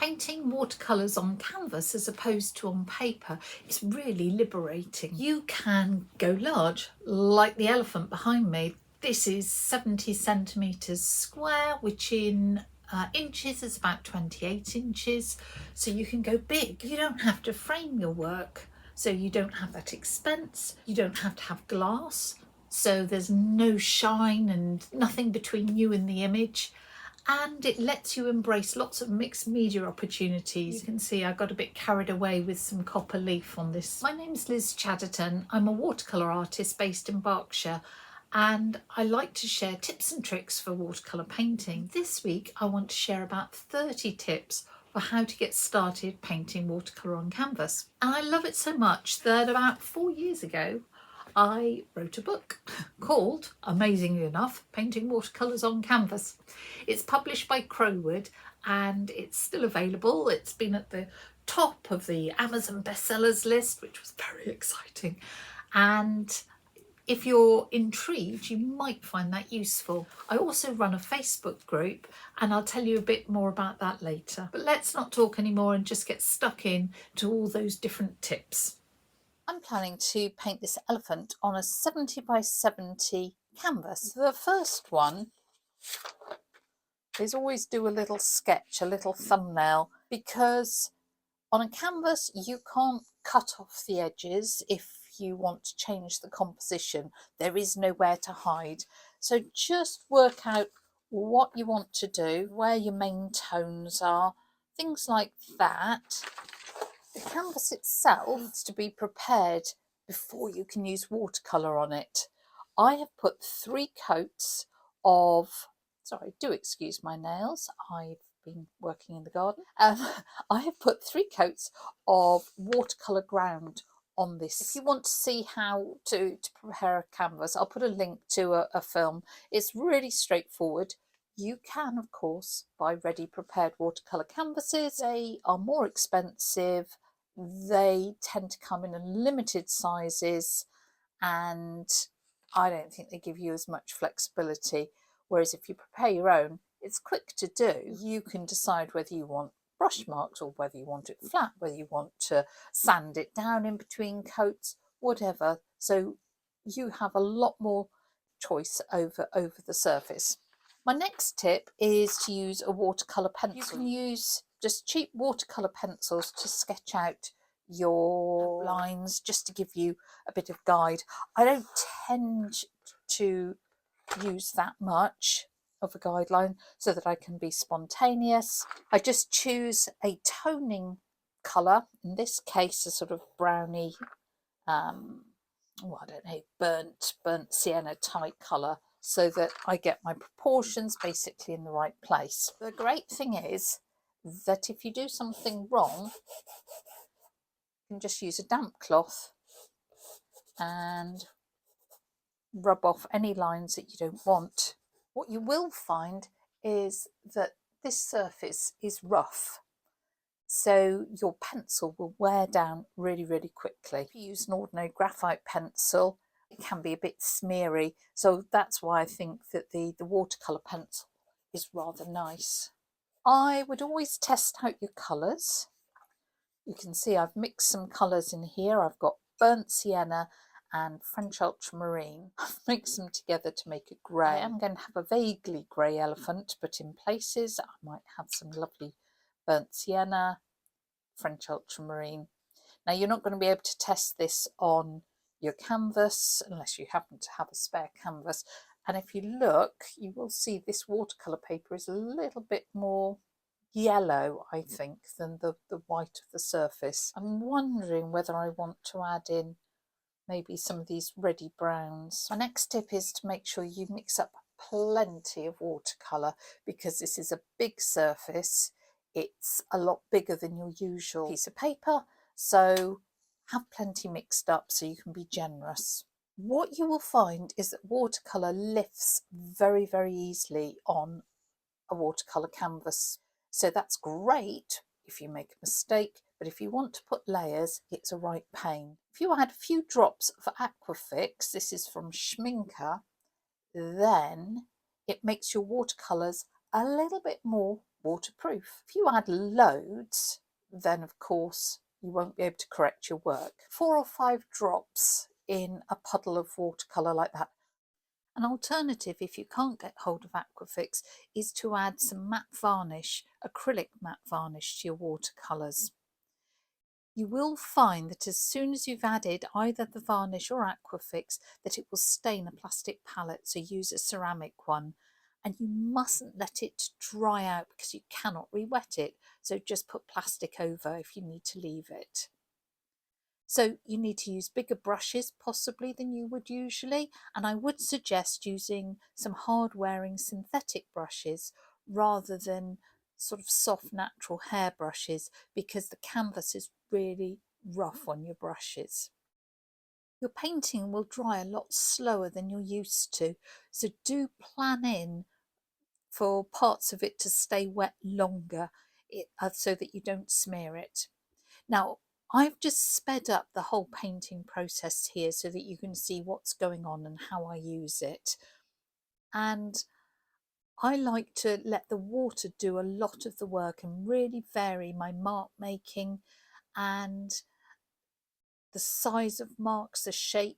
Painting watercolours on canvas as opposed to on paper is really liberating. You can go large, like the elephant behind me. This is 70 centimetres square, which in inches is about 28 inches. So you can go big. You don't have to frame your work, so you don't have that expense. You don't have to have glass, so there's no shine and nothing between you and the image. And it lets you embrace lots of mixed media opportunities. You can see I got a bit carried away with some copper leaf on this. My name's Liz Chaderton. I'm a watercolour artist based in Berkshire, and I like to share tips and tricks for watercolour painting. This week I want to share about 30 tips for how to get started painting watercolour on canvas. And I love it so much that about 4 years ago I wrote a book called, amazingly enough, Painting Watercolours on Canvas. It's published by Crowwood and it's still available. It's been at the top of the Amazon bestsellers list, which was very exciting. And if you're intrigued, you might find that useful. I also run a Facebook group and I'll tell you a bit more about that later. But let's not talk anymore and just get stuck in to all those different tips. I'm planning to paint this elephant on a 70 by 70 canvas. The first one is always do a little sketch, a little thumbnail, because on a canvas you can't cut off the edges if you want to change the composition. There is nowhere to hide. So just work out what you want to do, where your main tones are, things like that. The canvas itself needs to be prepared before you can use watercolour on it. I have put 3 coats of, sorry, do excuse my nails, I've been working in the garden. I have put 3 coats of watercolour ground on this. If you want to see how to prepare a canvas, I'll put a link to a film. It's really straightforward. You can, of course, buy ready prepared watercolour canvases. They are more expensive. They tend to come in limited sizes and I don't think they give you as much flexibility. Whereas if you prepare your own, it's quick to do. You can decide whether you want brush marks or whether you want it flat, whether you want to sand it down in between coats, whatever. So you have a lot more choice over the surface. My next tip is to use a watercolour pencil. You can use just cheap watercolour pencils to sketch out your lines, just to give you a bit of guide. I don't tend to use that much of a guideline so that I can be spontaneous. I just choose a toning colour, in this case a sort of browny, I don't know, burnt sienna type colour, so that I get my proportions basically in the right place. The great thing is that if you do something wrong, you can just use a damp cloth and rub off any lines that you don't want. What you will find is that this surface is rough, so your pencil will wear down really quickly. If you use an ordinary graphite pencil, it can be a bit smeary, so that's why I think that the watercolour pencil is rather nice. I would always test out your colours. You can see I've mixed some colours in here. I've got burnt sienna and French ultramarine. I've mixed them together to make a grey. I am going to have a vaguely grey elephant, but in places I might have some lovely burnt sienna, French ultramarine. Now you're not going to be able to test this on your canvas unless you happen to have a spare canvas. And if you look, you will see this watercolour paper is a little bit more yellow, I think, than the white of the surface. I'm wondering whether I want to add in maybe some of these reddy browns. My next tip is to make sure you mix up plenty of watercolour, because this is a big surface. It's a lot bigger than your usual piece of paper, so have plenty mixed up so you can be generous. What you will find is that watercolour lifts very easily on a watercolour canvas. So that's great if you make a mistake, but if you want to put layers, it's a right pain. If you add a few drops of aquifix, this is from Schmincke, then it makes your watercolours a little bit more waterproof. If you add loads, then of course you won't be able to correct your work. 4 or 5 drops in a puddle of watercolour like that. An alternative, if you can't get hold of aquifix, is to add some matte varnish, acrylic matte varnish, to your watercolours. You will find that as soon as you've added either the varnish or aquifix, that it will stain a plastic palette, so use a ceramic one. And you mustn't let it dry out because you cannot re-wet it, so just put plastic over if you need to leave it. So you need to use bigger brushes possibly than you would usually, and I would suggest using some hard-wearing synthetic brushes rather than sort of soft natural hair brushes, because the canvas is really rough on your brushes. Your painting will dry a lot slower than you're used to, so do plan in for parts of it to stay wet longer so that you don't smear it. Now, I've just sped up the whole painting process here so that you can see what's going on and how I use it. And I like to let the water do a lot of the work and really vary my mark making and the size of marks, the shape,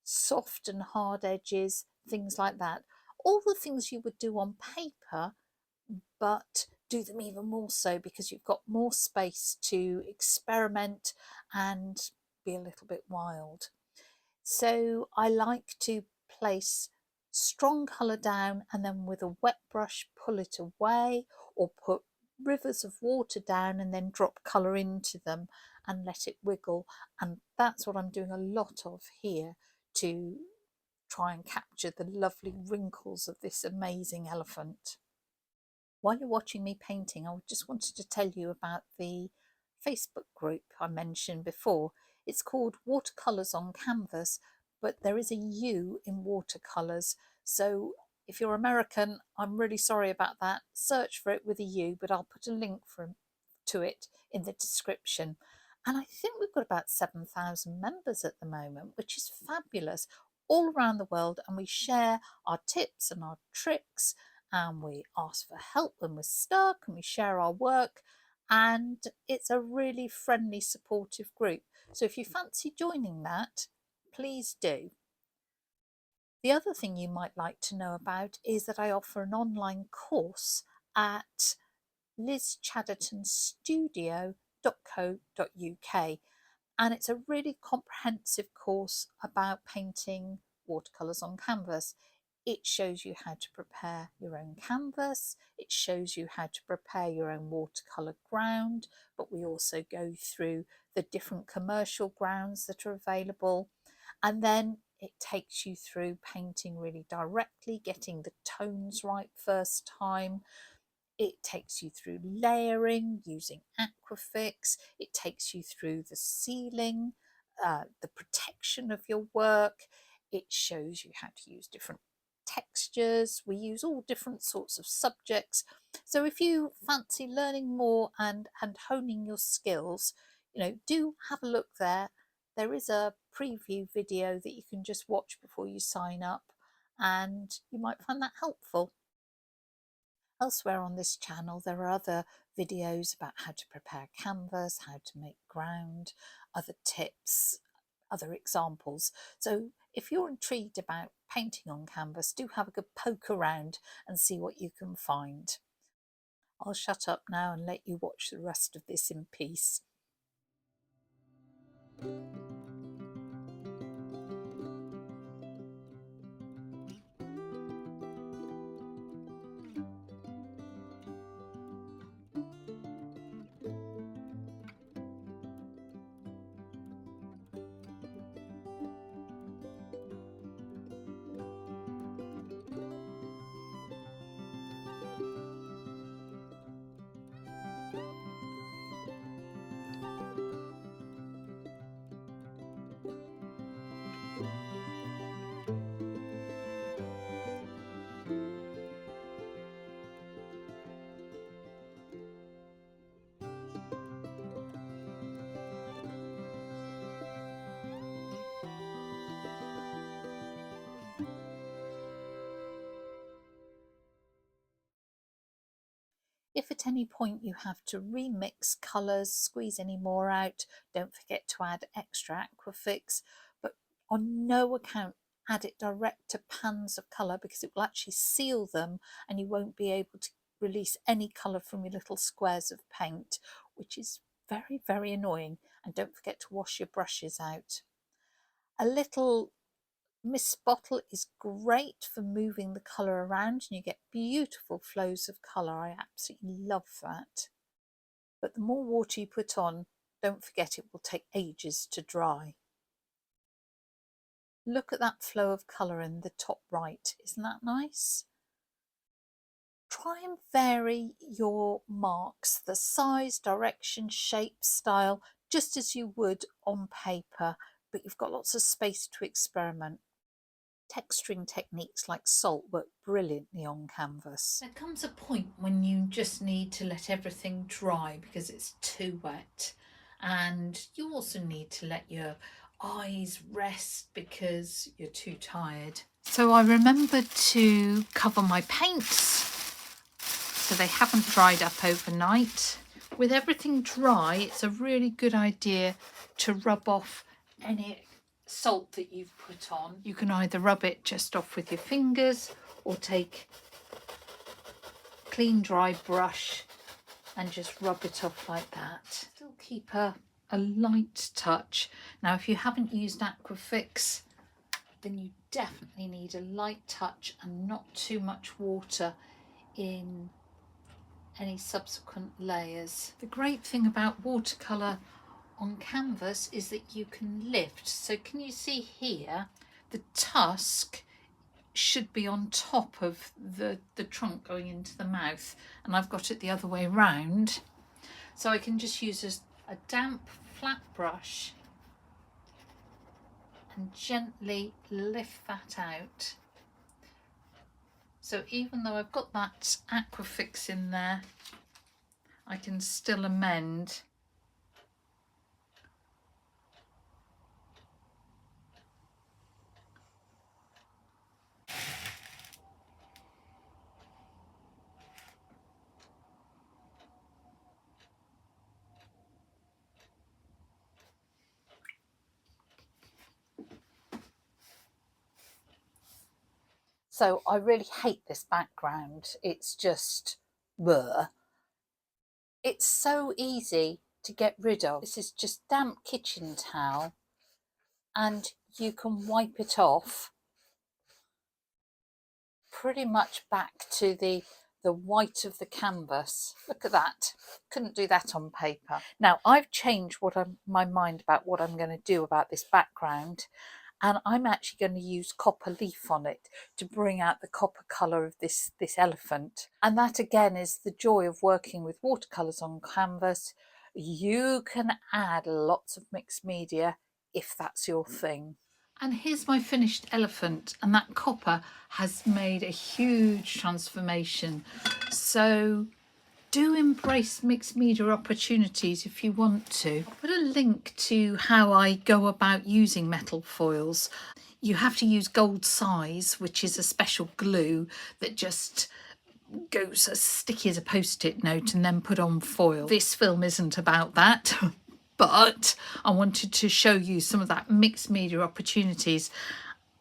soft and hard edges, things like that. All the things you would do on paper, but do them even more so because you've got more space to experiment and be a little bit wild. So I like to place strong colour down and then with a wet brush pull it away, or put rivers of water down and then drop colour into them and let it wiggle. And that's what I'm doing a lot of here to try and capture the lovely wrinkles of this amazing elephant. While you're watching me painting, I just wanted to tell you about the Facebook group I mentioned before. It's called Watercolours on Canvas, but there is a U in watercolours. So if you're American, I'm really sorry about that. Search for it with a U, but I'll put a link to it in the description. And I think we've got about 7,000 members at the moment, which is fabulous, all around the world. And we share our tips and our tricks, and we ask for help when we're stuck, and we share our work, and it's a really friendly, supportive group. So if you fancy joining that, please do. The other thing you might like to know about is that I offer an online course at lizchadertonstudio.co.uk, and it's a really comprehensive course about painting watercolours on canvas. It shows you how to prepare your own canvas, it shows you how to prepare your own watercolour ground, but we also go through the different commercial grounds that are available, and then it takes you through painting really directly, getting the tones right first time. It takes you through layering using aquifix. It takes you through the sealing, the protection of your work. It shows you how to use different textures. We use all different sorts of subjects. So if you fancy learning more and honing your skills, do have a look there. There is a preview video that you can just watch before you sign up, and you might find that helpful. Elsewhere on this channel there are other videos about how to prepare canvas, how to make ground, other tips, other examples. So if you're intrigued about painting on canvas, do have a good poke around and see what you can find. I'll shut up now and let you watch the rest of this in peace. If at any point you have to remix colours, squeeze any more out, don't forget to add extra aquifix, but on no account add it direct to pans of colour, because it will actually seal them and you won't be able to release any colour from your little squares of paint, which is very, very annoying. And don't forget to wash your brushes out. A little mist bottle is great for moving the colour around and you get beautiful flows of colour. I absolutely love that. But the more water you put on, don't forget it will take ages to dry. Look at that flow of colour in the top right, isn't that nice? Try and vary your marks, the size, direction, shape, style, just as you would on paper, but you've got lots of space to experiment. Texturing techniques like salt work brilliantly on canvas. There comes a point when you just need to let everything dry because it's too wet, and you also need to let your eyes rest because you're too tired. So I remembered to cover my paints so they haven't dried up overnight. With everything dry, it's a really good idea to rub off any salt that you've put on. You can either rub it just off with your fingers or take a clean dry brush and just rub it off like that. Still keep a light touch. Now if you haven't used aquifix, then you definitely need a light touch and not too much water in any subsequent layers. The great thing about watercolour on canvas is that you can lift. So can you see here, the tusk should be on top of the trunk going into the mouth, and I've got it the other way round. So I can just use a damp flat brush and gently lift that out. So even though I've got that aquifix in there, I can still amend. So I really hate this background. It's just blur. It's so easy to get rid of. This is just damp kitchen towel and you can wipe it off pretty much back to the white of the canvas. Look at that. Couldn't do that on paper. Now I've changed my mind about what I'm going to do about this background, and I'm actually going to use copper leaf on it to bring out the copper colour of this elephant. And that again is the joy of working with watercolours on canvas. You can add lots of mixed media if that's your thing. And here's my finished elephant, and that copper has made a huge transformation. So do embrace mixed media opportunities if you want to. I'll put a link to how I go about using metal foils. You have to use gold size, which is a special glue that just goes as sticky as a post-it note and then put on foil. This film isn't about that. But I wanted to show you some of that mixed media opportunities.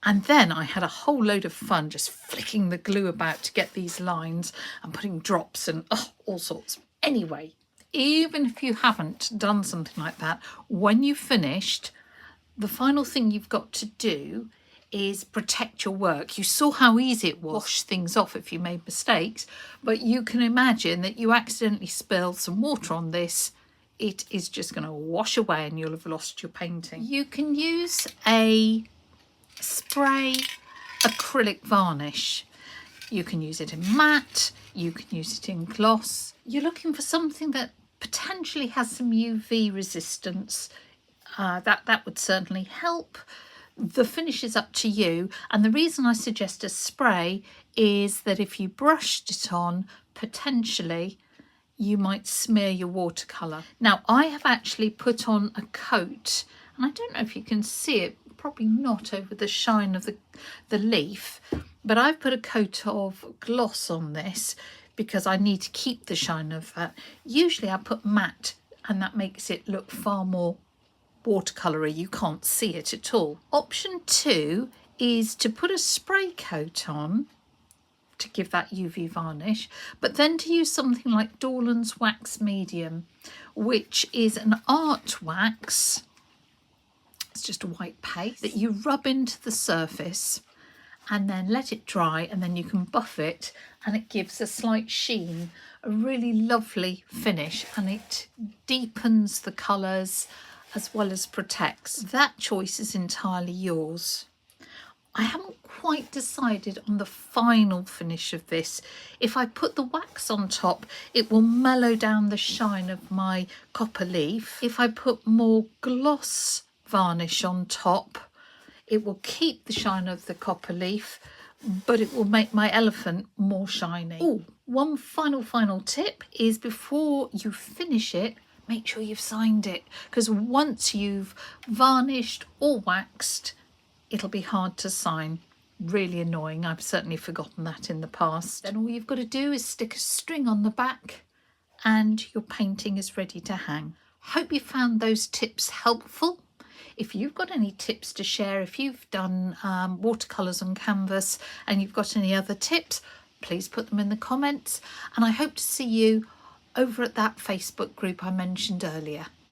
And then I had a whole load of fun just flicking the glue about to get these lines and putting drops and all sorts. Anyway, even if you haven't done something like that, when you've finished, the final thing you've got to do is protect your work. You saw how easy it was to wash things off if you made mistakes, but you can imagine that you accidentally spill some water on this, it is just going to wash away and you'll have lost your painting. You can use a spray acrylic varnish. You can use it in matte, you can use it in gloss. You're looking for something that potentially has some UV resistance. That would certainly help. The finish is up to you, and the reason I suggest a spray is that if you brushed it on, potentially you might smear your watercolour. Now I have actually put on a coat, and I don't know if you can see it, probably not over the shine of the leaf, but I've put a coat of gloss on this because I need to keep the shine of that. Usually I put matte and that makes it look far more watercolour-y. You can't see it at all. Option 2 is to put a spray coat on to give that UV varnish, but then to use something like Dorland's Wax Medium, which is an art wax. It's just a white paste that you rub into the surface and then let it dry, and then you can buff it and it gives a slight sheen, a really lovely finish, and it deepens the colours as well as protects. That choice is entirely yours. I haven't quite decided on the final finish of this. If I put the wax on top, it will mellow down the shine of my copper leaf. If I put more gloss varnish on top, it will keep the shine of the copper leaf, but it will make my elephant more shiny. Oh, one final tip is before you finish it, make sure you've signed it, because once you've varnished or waxed, it'll be hard to sign. Really annoying. I've certainly forgotten that in the past. Then all you've got to do is stick a string on the back and your painting is ready to hang. Hope you found those tips helpful. If you've got any tips to share, if you've done watercolours on canvas and you've got any other tips, please put them in the comments. And I hope to see you over at that Facebook group I mentioned earlier.